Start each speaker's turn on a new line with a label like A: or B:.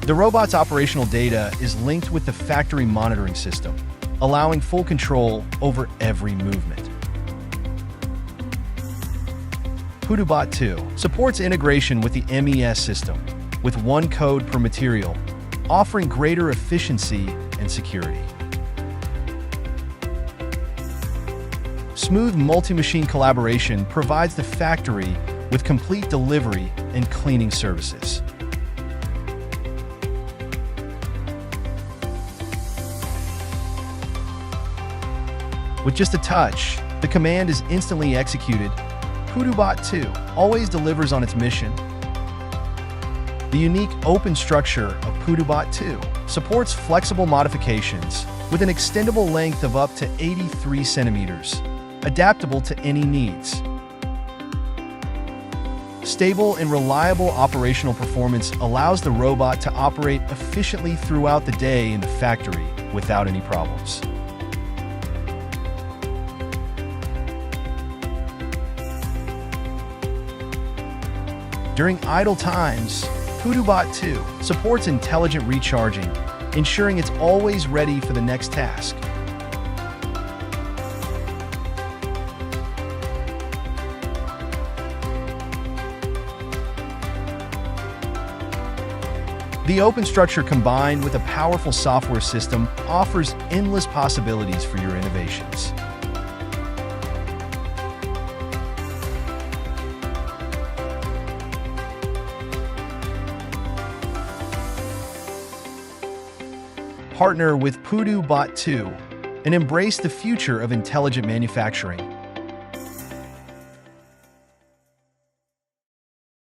A: The robot's operational data is linked with the factory monitoring system, allowing full control over every movement. PuduBot 2 supports integration with the MES system, with one code per material, offering greater efficiency and security. Smooth multi-machine collaboration provides the factory with complete delivery and cleaning services. With just a touch, the command is instantly executed. PuduBot 2 always delivers on its mission. The unique open structure of PuduBot 2 supports flexible modifications with an extendable length of up to 83 centimeters, adaptable to any needs. Stable and reliable operational performance allows the robot to operate efficiently throughout the day in the factory without any problems. During idle times, PuduBot 2 supports intelligent recharging, ensuring it's always ready for the next task. The open structure combined with a powerful software system offers endless possibilities for your innovations. Partner with PuduBot 2 and embrace the future of intelligent manufacturing.